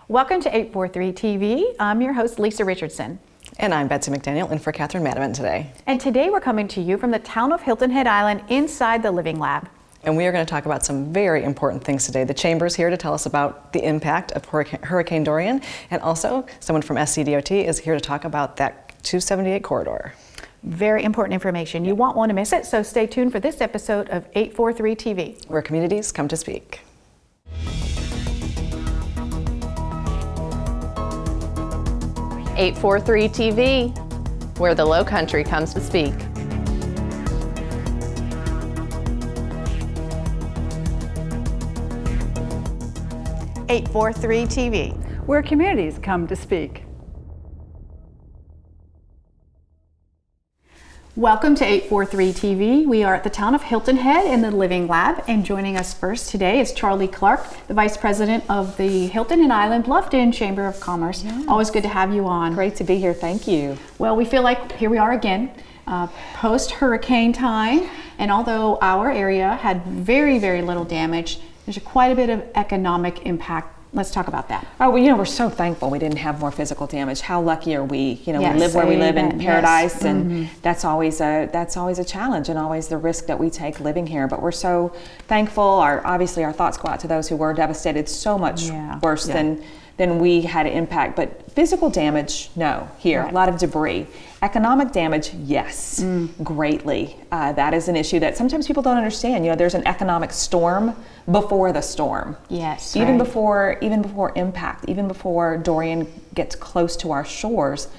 Welcome to 843 TV. I'm your host, Lisa Richardson. And I'm Betsy McDaniel, in for Catherine Madavant today. And today we're coming to you from the town of Hilton Head Island inside the Living Lab. And we are going to talk about some very important things today. The Chamber's here to tell us about the impact of Hurricane Dorian, and also someone from SCDOT is here to talk about that 278 corridor. Very important information. You won't want to miss it, so stay tuned for this episode of 843 TV. Where communities come to speak. .843 TV, where the Low Country comes to speak. .843 TV, where communities come to speak. Welcome to 843 TV. We are at the town of Hilton Head in the Living Lab, and joining us first today is Charlie Clark, the Vice President of the Hilton and Island-Bluffton Chamber of Commerce. Yeah. Always good to have you on. Great to be here, thank you. Well, we feel like here we are again, post-hurricane time, and although our area had very, very little damage, there's quite a bit of economic impact. Let's talk about that. Oh, well, we're so thankful we didn't have more physical damage. How lucky are we? Yes, we live where we live in paradise, yes. And that's always a challenge and always the risk that we take living here. But we're so thankful. Obviously, our thoughts go out to those who were devastated so much worse than we had impact. But physical damage, no, here. Right. A lot of debris. Economic damage, yes, greatly. That is an issue that sometimes people don't understand. There's an economic storm before the storm. Yes. Even before impact, even before Dorian gets close to our shores,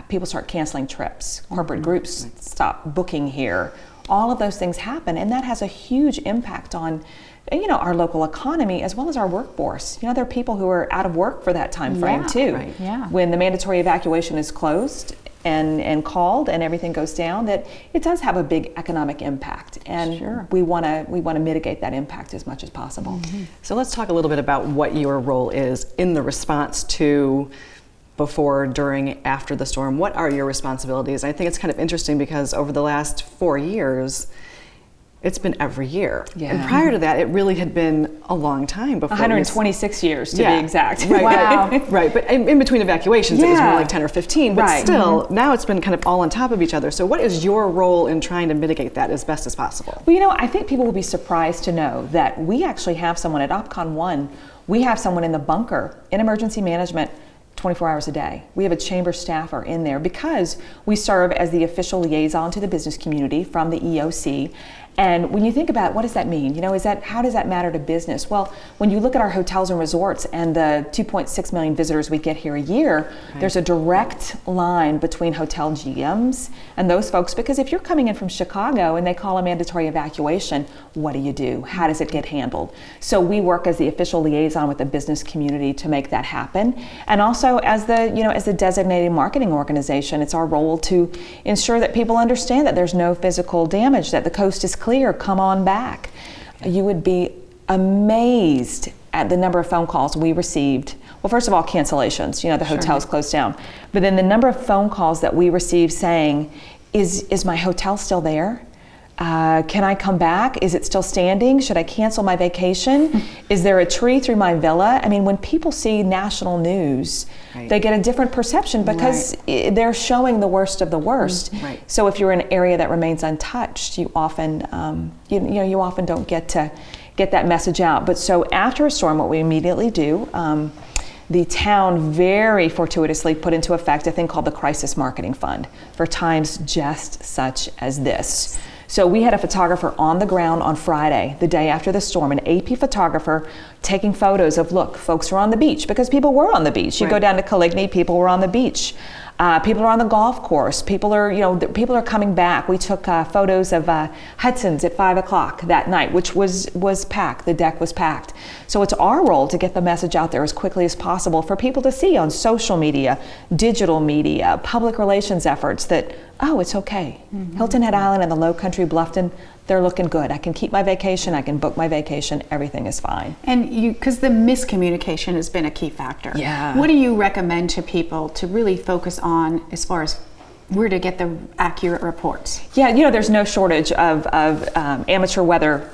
people start canceling trips. Corporate groups stop booking here. All of those things happen, and that has a huge impact on our local economy as well as our workforce. There are people who are out of work for that time frame too. Right. Yeah. When the mandatory evacuation is closed and called and everything goes down, that it does have a big economic impact, and we want to mitigate that impact as much as possible. So let's talk a little bit about what your role is in the response to before, during, after the storm. What are your responsibilities? I think it's kind of interesting because over the last 4 years, it's been every year. Yeah. And prior to that, it really had been a long time before. 126 years to be exact. Right. Wow. Right. But in between evacuations, it was more like 10 or 15. But still, now it's been kind of all on top of each other. So what is your role in trying to mitigate that as best as possible? Well, I think people will be surprised to know that we actually have someone at OpCon 1. We have someone in the bunker in emergency management 24 hours a day. We have a chamber staffer in there because we serve as the official liaison to the business community from the EOC. And when you think about what does that mean? How does that matter to business? Well, when you look at our hotels and resorts and the 2.6 million visitors we get here a year, there's a direct line between hotel GMs and those folks, because if you're coming in from Chicago and they call a mandatory evacuation, what do you do? How does it get handled? So we work as the official liaison with the business community to make that happen. And also as the designated marketing organization, it's our role to ensure that people understand that there's no physical damage, that the coast is clear, come on back. You would be amazed at the number of phone calls we received. Well, first of all, cancellations, the hotels closed down. But then the number of phone calls that we received saying, is my hotel still there? Can I come back? Is it still standing? Should I cancel my vacation? Is there a tree through my villa? I mean, when people see national news, they get a different perception because they're showing the worst of the worst. So if you're in an area that remains untouched, you often, you often don't get that message out. But so after a storm, what we immediately do, the town very fortuitously put into effect a thing called the Crisis Marketing Fund for times just such as this. So we had a photographer on the ground on Friday, the day after the storm, an AP photographer taking photos of, look, folks are on the beach, because people were on the beach. You go down to Coligny, people were on the beach. People are on the golf course. People are coming back. We took photos of Hudson's at 5 o'clock that night, which was packed. The deck was packed. So it's our role to get the message out there as quickly as possible for people to see on social media, digital media, public relations efforts that, it's okay. Hilton Head Island and the Low Country Bluffton, they're looking good. I can keep my vacation. I can book my vacation. Everything is fine. And because the miscommunication has been a key factor. Yeah. What do you recommend to people to really focus on as far as where to get the accurate reports? Yeah, there's no shortage of amateur weather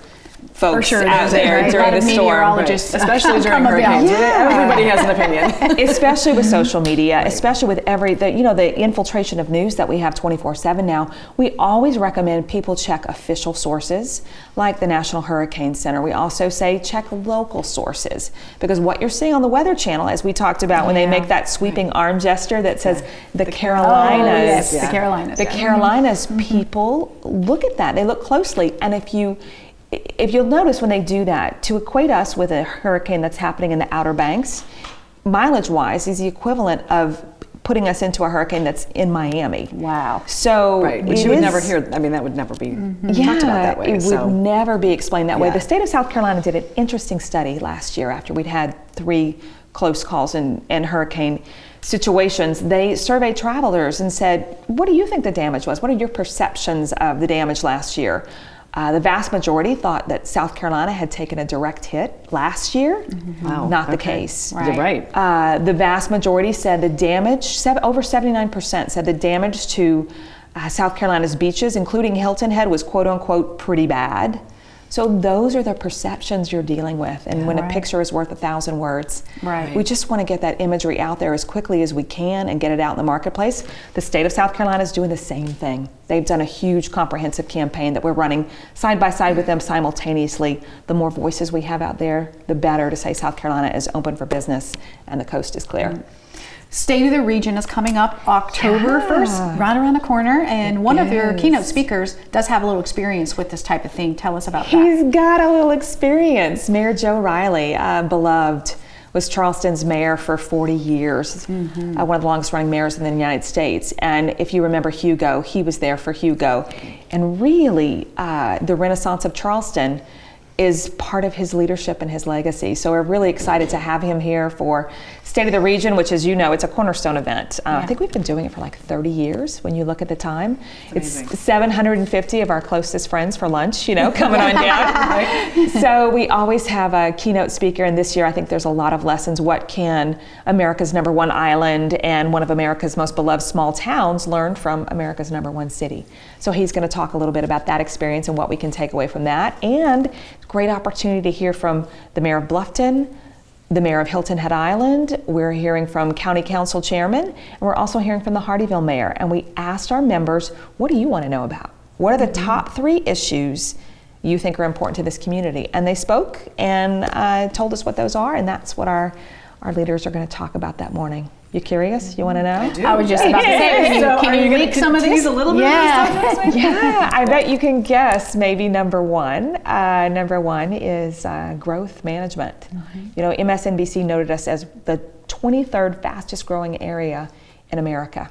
folks For sure it out is, there right? A lot during the of storm. meteorologists Especially during come about. hurricanes. Yeah. Everybody has an opinion. Especially with social media, especially with the infiltration of news that we have 24/7 now. We always recommend people check official sources like the National Hurricane Center. We also say check local sources, because what you're seeing on the Weather Channel, as we talked about when they make that sweeping arm gesture that says the Carolinas. Oh, yes, the Carolinas. The Carolinas, people look at that. They look closely, and if you'll notice when they do that, to equate us with a hurricane that's happening in the Outer Banks, mileage-wise, is the equivalent of putting us into a hurricane that's in Miami. Wow. So Right, which you would never hear. I mean, that would never be talked about that way. It would never be explained that way. Yeah. The state of South Carolina did an interesting study last year after we'd had 3 close calls and hurricane situations. They surveyed travelers and said, what do you think the damage was? What are your perceptions of the damage last year? The vast majority thought that South Carolina had taken a direct hit last year. Wow. Not the Okay. case. You're right. The vast majority said the damage, over 79% said the damage to South Carolina's beaches, including Hilton Head, was quote unquote pretty bad. So those are the perceptions you're dealing with. And when a picture is worth 1,000 words, we just want to get that imagery out there as quickly as we can and get it out in the marketplace. The state of South Carolina is doing the same thing. They've done a huge comprehensive campaign that we're running side by side with them simultaneously. The more voices we have out there, the better to say South Carolina is open for business and the coast is clear. State of the Region is coming up October 1st, right around the corner, and one of your keynote speakers does have a little experience with this type of thing. Tell us about that. He's got a little experience. Mayor Joe Riley, beloved, was Charleston's mayor for 40 years, one of the longest running mayors in the United States. And if you remember Hugo, he was there for Hugo. And really, the Renaissance of Charleston is part of his leadership and his legacy. So we're really excited to have him here for State of the Region, which, as you know, it's a cornerstone event. I think we've been doing it for like 30 years when you look at the time. It's 750 of our closest friends for lunch, coming on down. So we always have a keynote speaker, and this year I think there's a lot of lessons. What can America's #1 island and one of America's most beloved small towns learn from America's #1 city? So he's going to talk a little bit about that experience and what we can take away from that. And great opportunity to hear from the mayor of Bluffton, the mayor of Hilton Head Island. We're hearing from county council chairman, and we're also hearing from the Hardeeville mayor. And we asked our members, what do you want to know about? What are the top 3 issues you think are important to this community? And they spoke and told us what those are, and that's what our leaders are going to talk about that morning. You curious? You want to know? I do. I was just about to say, can you leak some of this? A little bit Yeah, I bet you can guess maybe number one. Number one is growth management. MSNBC noted us as the 23rd fastest growing area in America.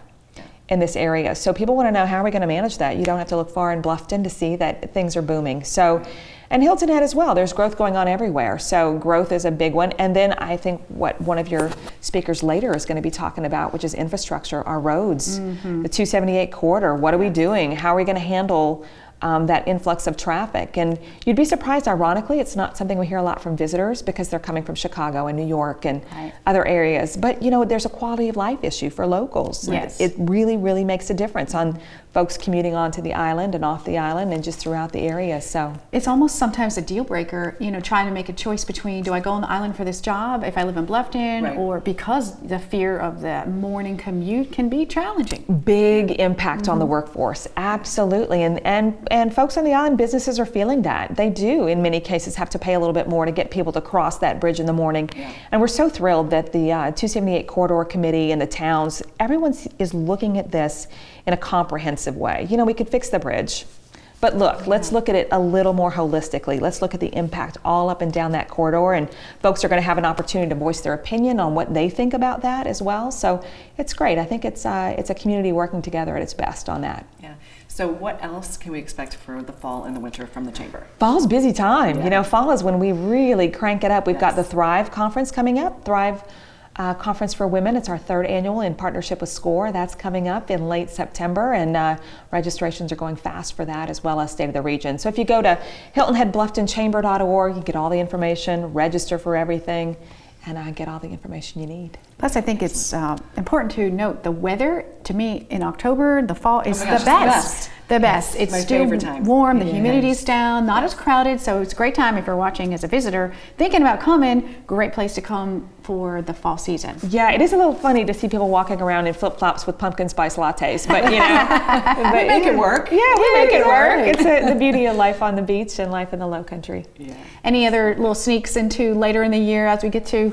In this area. So people want to know, how are we going to manage that? You don't have to look far in Bluffton to see that things are booming. So, and Hilton Head as well. There's growth going on everywhere. So growth is a big one. And then I think what one of your speakers later is going to be talking about, which is infrastructure, our roads, the 278 corridor. What are we doing? How are we going to handle that influx of traffic? And you'd be surprised, ironically, it's not something we hear a lot from visitors because they're coming from Chicago and New York and other areas. But there's a quality of life issue for locals. Yes. It really, really makes a difference on folks commuting onto the island and off the island and just throughout the area. So it's almost sometimes a deal breaker, trying to make a choice between, do I go on the island for this job if I live in Bluffton, or because the fear of the morning commute can be challenging. Big impact on the workforce, absolutely. And folks on the island, businesses are feeling that. They do, in many cases, have to pay a little bit more to get people to cross that bridge in the morning. And we're so thrilled that the 278 Corridor Committee and the towns, everyone is looking at this in a comprehensive way. We could fix the bridge, but look, let's look at it a little more holistically. Let's look at the impact all up and down that corridor, and folks are going to have an opportunity to voice their opinion on what they think about that as well. So it's great. I think it's a community working together at its best on that. Yeah. So what else can we expect for the fall and the winter from the Chamber? Fall's busy time. Fall is when we really crank it up. We've got the Thrive Conference coming up. Thrive Conference for Women. It's our 3rd annual in partnership with SCORE. That's coming up in late September, and registrations are going fast for that, as well as State of the Region. So if you go to HiltonHeadBlufftonChamber.org, you get all the information, register for everything, and get all the information you need. Plus, I think it's important to note the weather, to me, in October, the fall is Oh my gosh, the best. the best. It's my still favorite time. warm, the humidity's down, not as crowded, so it's a great time if you're watching as a visitor, thinking about coming, great place to come for the fall season. Yeah, it is a little funny to see people walking around in flip-flops with pumpkin spice lattes, but you know, We make it work. Yeah, we make it work. exactly. It's the beauty of life on the beach and life in the low country. Yeah. Any other little sneaks into later in the year as we get to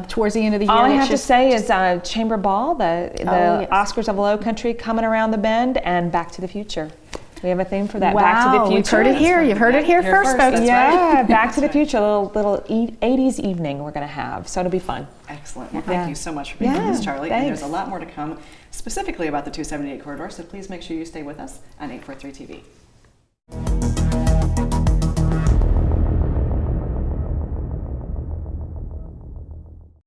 towards the end of the year? All I It's have to just- say is Chamber Ball, the yes. Oscars of the Low Country coming around the bend, and Back to the Future. We have a theme for that. Wow, Back to the Future. we've heard it here. You've heard it here Here first, first, folks. that's Yeah, Back to the Future, a little 80s evening we're going to have, so it'll be fun. Excellent. Well, thank Yeah. you so much for being with us, Yeah, Charlie. And there's thanks. a lot more to come, specifically about the 278 corridor, so please make sure you stay with us on 843 TV.